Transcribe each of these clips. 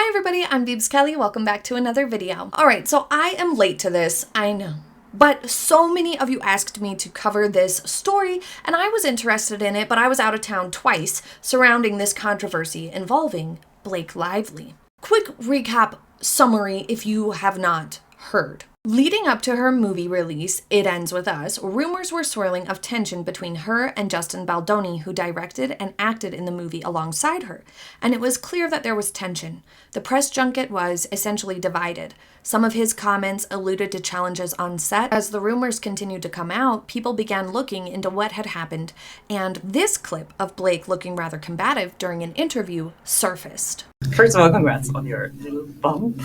Hi everybody, I'm Beebs Kelley. Welcome back to another video. Alright, so I am late to this, I know. But so many of you asked me to cover this story, and I was interested in it, but I was out of town twice surrounding this controversy involving Blake Lively. Quick recap summary if you have not heard. Leading up to her movie release, It Ends With Us, rumors were swirling of tension between her and Justin Baldoni, who directed and acted in the movie alongside her. And it was clear that there was tension. The press junket was essentially divided. Some of his comments alluded to challenges on set. As the rumors continued to come out, people began looking into what had happened, and this clip of Blake looking rather combative during an interview surfaced. First of all, congrats on your little bump.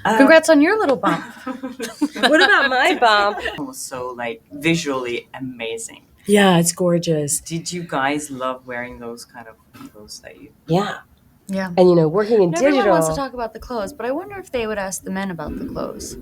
Congrats on your little bump. What about my bump? It was so visually amazing. Yeah, it's gorgeous. Did you guys love wearing those kind of clothes that you? Yeah. Yeah. And working in digital. Everyone wants to talk about the clothes, but I wonder if they would ask the men about the clothes.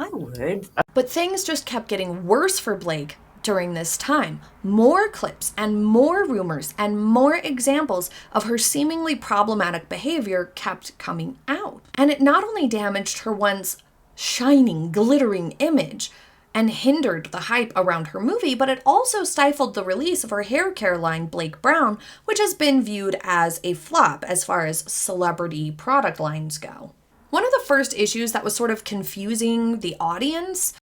I would. But things just kept getting worse for Blake during this time. More clips and more rumors and more examples of her seemingly problematic behavior kept coming out. And it not only damaged her once shining, glittering image and hindered the hype around her movie, but it also stifled the release of her hair care line, Blake Brown, which has been viewed as a flop as far as celebrity product lines go. One of the first issues that was sort of confusing the audience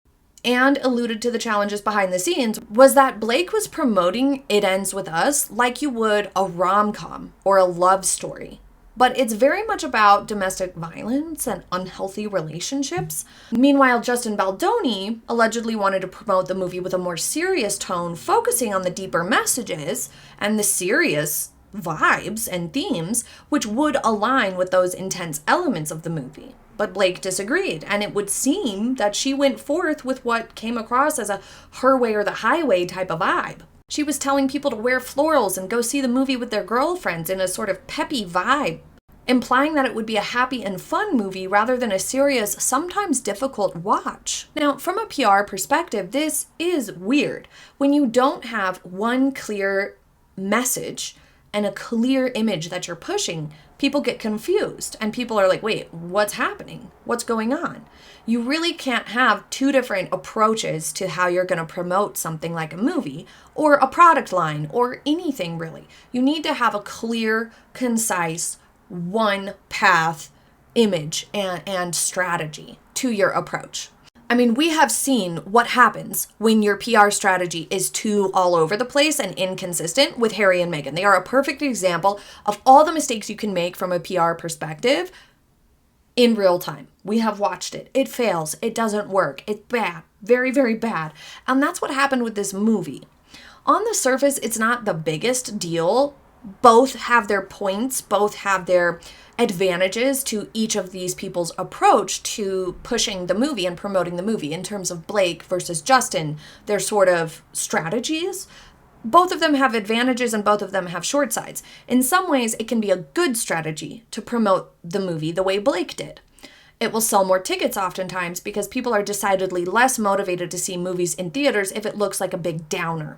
and alluded to the challenges behind the scenes was that Blake was promoting It Ends With Us like you would a rom-com or a love story. But it's very much about domestic violence and unhealthy relationships. Meanwhile, Justin Baldoni allegedly wanted to promote the movie with a more serious tone, focusing on the deeper messages and the serious vibes and themes, which would align with those intense elements of the movie. But Blake disagreed, and it would seem that she went forth with what came across as a her way or the highway type of vibe. She was telling people to wear florals and go see the movie with their girlfriends in a sort of peppy vibe, implying that it would be a happy and fun movie rather than a serious, sometimes difficult watch. Now, from a PR perspective, this is weird. When you don't have one clear message and a clear image that you're pushing, people get confused and people are like, wait, what's happening? What's going on? You really can't have two different approaches to how you're going to promote something like a movie or a product line or anything really. You need to have a clear, concise, one path image and strategy to your approach. I mean, we have seen what happens when your PR strategy is too all over the place and inconsistent with Harry and Meghan. They are a perfect example of all the mistakes you can make from a PR perspective in real time. We have watched it. It fails. It doesn't work. It's bad. Very, very bad. And that's what happened with this movie. On the surface, it's not the biggest deal. Both have their points. Both have their advantages to each of these people's approach to pushing the movie and promoting the movie. In terms of Blake versus Justin, their sort of strategies, both of them have advantages and both of them have short sides. In some ways, it can be a good strategy to promote the movie the way Blake did. It will sell more tickets oftentimes because people are decidedly less motivated to see movies in theaters if it looks like a big downer.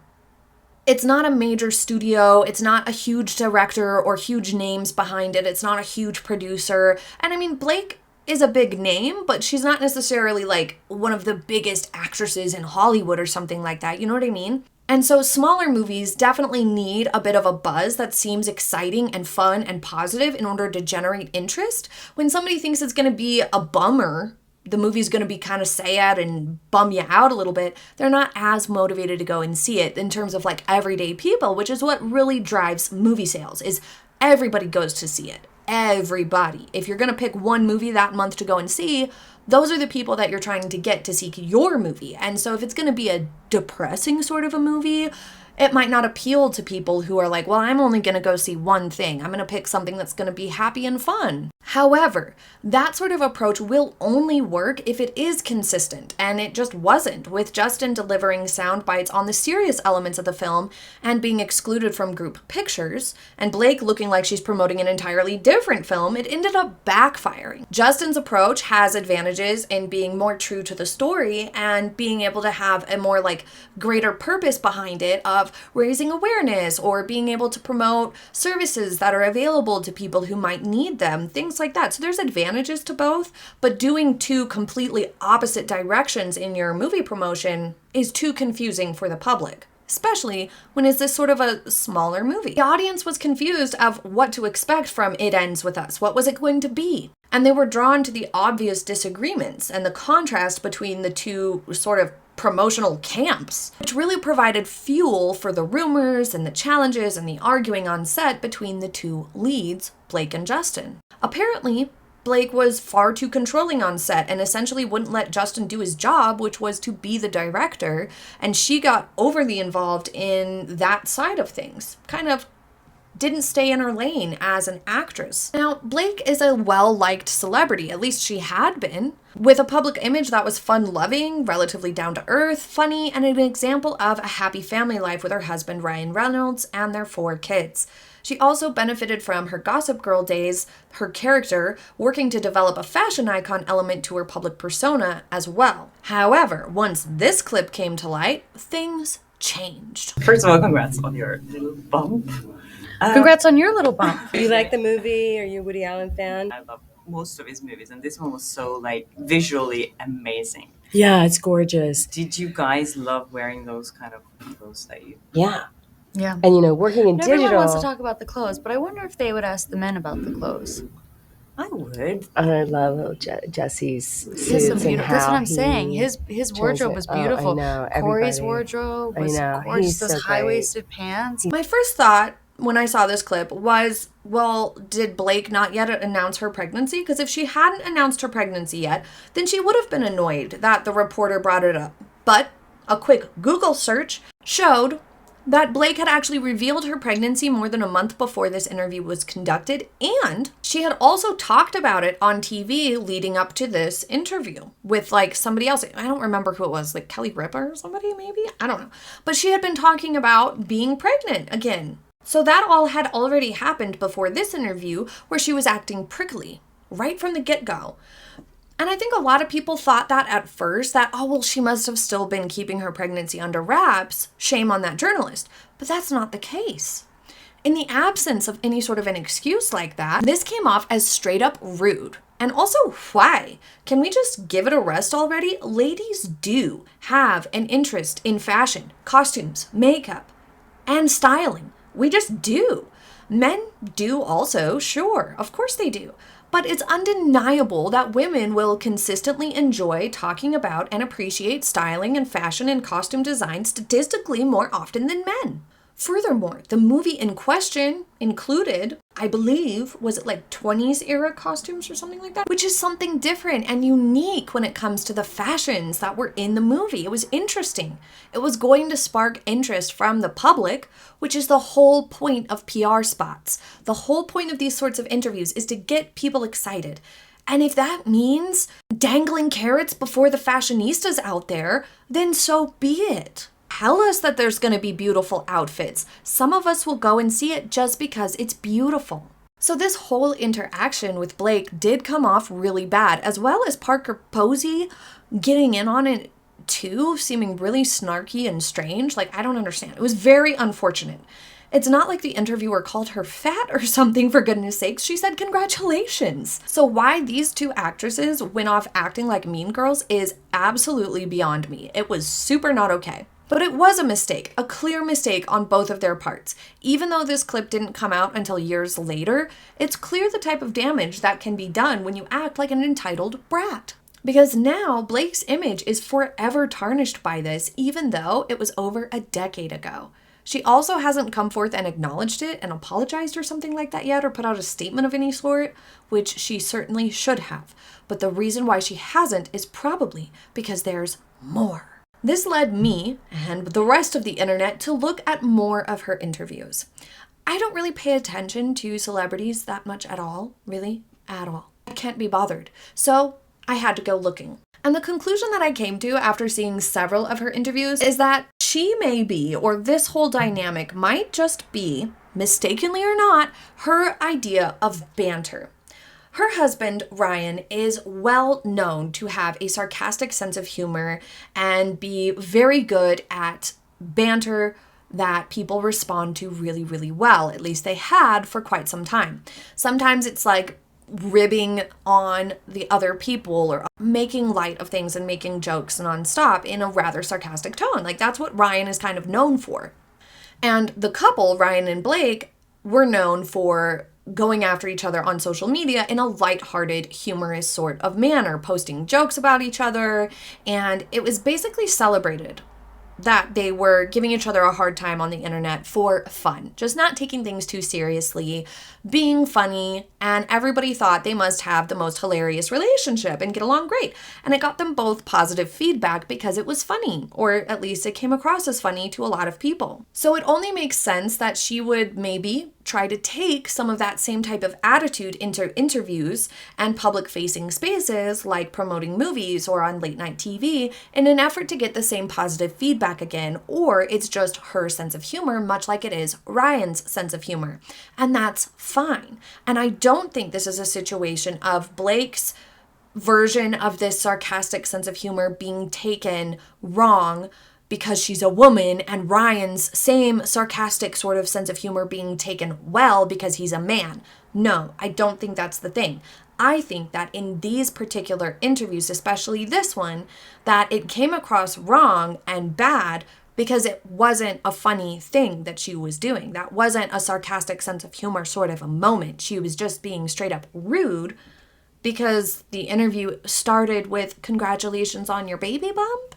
It's not a major studio, it's not a huge director or huge names behind it, it's not a huge producer. And I mean, Blake is a big name, but she's not necessarily like one of the biggest actresses in Hollywood or something like that, you know what I mean? And so smaller movies definitely need a bit of a buzz that seems exciting and fun and positive in order to generate interest. When somebody thinks it's going to be a bummer, the movie's going to be kind of sad and bum you out a little bit, they're not as motivated to go and see it in terms of like everyday people, which is what really drives movie sales, is everybody goes to see it. Everybody. If you're going to pick one movie that month to go and see, those are the people that you're trying to get to see your movie. And so if it's going to be a depressing sort of a movie, it might not appeal to people who are like, well, I'm only going to go see one thing. I'm going to pick something that's going to be happy and fun. However, that sort of approach will only work if it is consistent, and it just wasn't, with Justin delivering sound bites on the serious elements of the film and being excluded from group pictures, and Blake looking like she's promoting an entirely different film. It ended up backfiring. Justin's approach has advantages in being more true to the story and being able to have a more greater purpose behind it of raising awareness or being able to promote services that are available to people who might need them, things like like that. So there's advantages to both, but doing two completely opposite directions in your movie promotion is too confusing for the public, especially when it's this sort of a smaller movie. The audience was confused of what to expect from It Ends With Us. What was it going to be? And they were drawn to the obvious disagreements and the contrast between the two sort of promotional camps, which really provided fuel for the rumors and the challenges and the arguing on set between the two leads, Blake and Justin. Apparently, Blake was far too controlling on set and essentially wouldn't let Justin do his job, which was to be the director, and she got overly involved in that side of things. Kind of didn't stay in her lane as an actress. Now, Blake is a well-liked celebrity, at least she had been, with a public image that was fun-loving, relatively down-to-earth, funny, and an example of a happy family life with her husband Ryan Reynolds and their 4 kids. She also benefited from her Gossip Girl days, her character, working to develop a fashion icon element to her public persona as well. However, once this clip came to light, things changed. First of all, congrats on your little bump. Congrats on your little bump. You like the movie? Are you a Woody Allen fan? I love most of his movies, and this one was so visually amazing. Yeah, it's gorgeous. Did you guys love wearing those kind of clothes that you? Yeah. Yeah. And working in Everyone digital. wants to talk about the clothes, but I wonder if they would ask the men about the clothes. I would. I love little Jesse's He has some suits and beautiful. That's what how I'm saying. he His wardrobe was Oh, I beautiful. know, Corey's everybody. wardrobe I was know, gorgeous. he's Those so high-waisted pants. My first thought when I saw this clip was, well, did Blake not yet announce her pregnancy? Because if she hadn't announced her pregnancy yet, then she would have been annoyed that the reporter brought it up. But a quick Google search showed that Blake had actually revealed her pregnancy more than a month before this interview was conducted, and she had also talked about it on TV leading up to this interview with somebody else. I don't remember who it was, Kelley or somebody maybe? I don't know. But she had been talking about being pregnant again. So that all had already happened before this interview where she was acting prickly right from the get-go. And I think a lot of people thought that at first, that, oh, well, she must have still been keeping her pregnancy under wraps. Shame on that journalist. But that's not the case. In the absence of any sort of an excuse like that, this came off as straight up rude. And also, why? Can we just give it a rest already? Ladies do have an interest in fashion, costumes, makeup, and styling. We just do. Men do also, sure, of course they do. But it's undeniable that women will consistently enjoy talking about and appreciate styling and fashion and costume design statistically more often than men. Furthermore, the movie in question included, I believe, was it 20s era costumes or something like that? Which is something different and unique when it comes to the fashions that were in the movie. It was interesting. It was going to spark interest from the public, which is the whole point of PR spots. The whole point of these sorts of interviews is to get people excited. And if that means dangling carrots before the fashionistas out there, then so be it. Tell us that there's going to be beautiful outfits. Some of us will go and see it just because it's beautiful. So this whole interaction with Blake did come off really bad, as well as Parker Posey getting in on it too, seeming really snarky and strange. I don't understand. It was very unfortunate. It's not like the interviewer called her fat or something, for goodness sakes. She said congratulations. So why these two actresses went off acting like mean girls is absolutely beyond me. It was super not okay. But it was a mistake, a clear mistake on both of their parts. Even though this clip didn't come out until years later, it's clear the type of damage that can be done when you act like an entitled brat. Because now Blake's image is forever tarnished by this, even though it was over a decade ago. She also hasn't come forth and acknowledged it and apologized or something like that yet, or put out a statement of any sort, which she certainly should have. But the reason why she hasn't is probably because there's more. This led me and the rest of the internet to look at more of her interviews. I don't really pay attention to celebrities that much at all, really, at all. I can't be bothered. So I had to go looking. And the conclusion that I came to after seeing several of her interviews is that she may be, or this whole dynamic might just be, mistakenly or not, her idea of banter. Her husband, Ryan, is well known to have a sarcastic sense of humor and be very good at banter that people respond to really, really well. At least they had for quite some time. Sometimes it's ribbing on the other people or making light of things and making jokes nonstop in a rather sarcastic tone. Like, that's what Ryan is kind of known for. And the couple, Ryan and Blake, were known for going after each other on social media in a lighthearted, humorous sort of manner, posting jokes about each other, and it was basically celebrated that they were giving each other a hard time on the internet for fun, just not taking things too seriously, being funny, and everybody thought they must have the most hilarious relationship and get along great. And it got them both positive feedback because it was funny, or at least it came across as funny to a lot of people. So it only makes sense that she would maybe try to take some of that same type of attitude into interviews and public-facing spaces like promoting movies or on late-night TV in an effort to get the same positive feedback again, or it's just her sense of humor, much like it is Ryan's sense of humor. And that's fine. And I don't think this is a situation of Blake's version of this sarcastic sense of humor being taken wrong because she's a woman, and Ryan's same sarcastic sort of sense of humor being taken well because he's a man. No, I don't think that's the thing. I think that in these particular interviews, especially this one, that it came across wrong and bad because it wasn't a funny thing that she was doing. That wasn't a sarcastic sense of humor sort of a moment. She was just being straight up rude because the interview started with "Congratulations on your baby bump."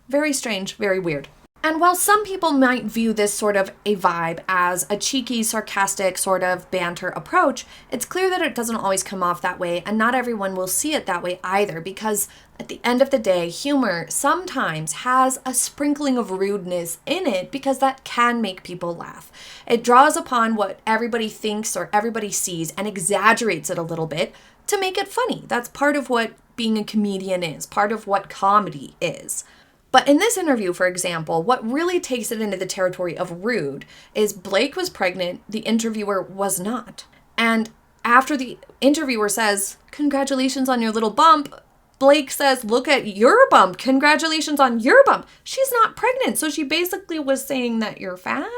Very strange, very weird. And while some people might view this sort of a vibe as a cheeky, sarcastic sort of banter approach, it's clear that it doesn't always come off that way, and not everyone will see it that way either, because at the end of the day, humor sometimes has a sprinkling of rudeness in it because that can make people laugh. It draws upon what everybody thinks or everybody sees and exaggerates it a little bit to make it funny. That's part of what being a comedian is, part of what comedy is. But in this interview, for example, what really takes it into the territory of rude is Blake was pregnant, the interviewer was not. And after the interviewer says, "Congratulations on your little bump," Blake says, "Look at your bump. Congratulations on your bump." She's not pregnant. So she basically was saying that you're fat?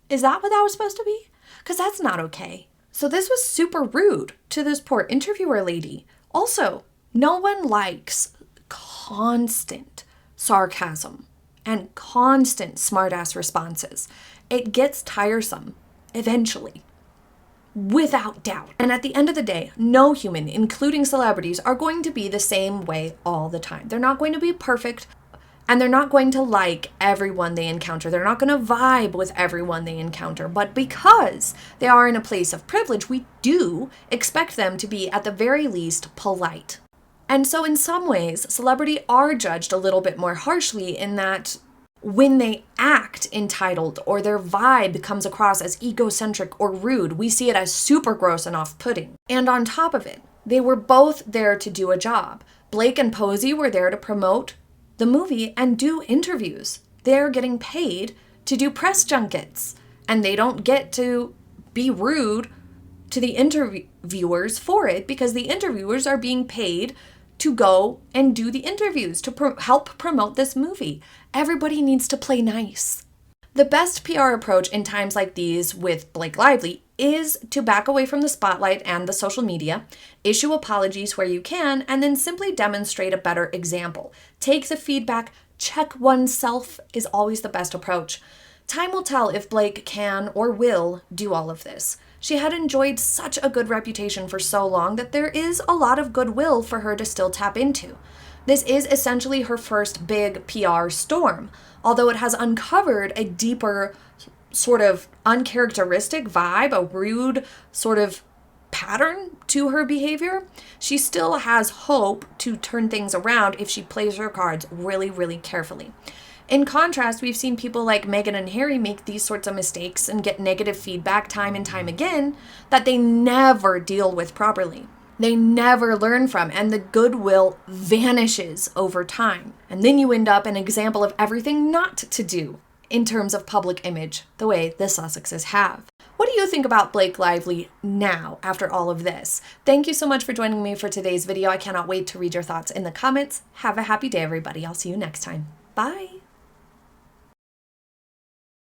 Is that what that was supposed to be? Because that's not okay. So this was super rude to this poor interviewer lady. Also, no one likes constant sarcasm and constant smartass responses. It gets tiresome eventually, without doubt. And at the end of the day, no human, including celebrities, are going to be the same way all the time. They're not going to be perfect, and they're not going to like everyone they encounter. They're not going to vibe with everyone they encounter. But because they are in a place of privilege, we do expect them to be, at the very least, polite. And so in some ways, celebrity are judged a little bit more harshly in that when they act entitled or their vibe comes across as egocentric or rude, we see it as super gross and off-putting. And on top of it, they were both there to do a job. Blake and Posey were there to promote the movie and do interviews. They're getting paid to do press junkets, and they don't get to be rude to the interviewers for it because the interviewers are being paid to go and do the interviews, to help promote this movie. Everybody needs to play nice. The best PR approach in times like these with Blake Lively is to back away from the spotlight and the social media, issue apologies where you can, and then simply demonstrate a better example. Take the feedback, check oneself is always the best approach. Time will tell if Blake can or will do all of this. She had enjoyed such a good reputation for so long that there is a lot of goodwill for her to still tap into. This is essentially her first big PR storm, although it has uncovered a deeper sort of uncharacteristic vibe, a rude sort of pattern to her behavior. She still has hope to turn things around if she plays her cards really, really carefully. In contrast, we've seen people like Meghan and Harry make these sorts of mistakes and get negative feedback time and time again that they never deal with properly. They never learn from, and the goodwill vanishes over time. And then you end up an example of everything not to do in terms of public image, the way the Sussexes have. What do you think about Blake Lively now, after all of this? Thank you so much for joining me for today's video. I cannot wait to read your thoughts in the comments. Have a happy day, everybody. I'll see you next time. Bye.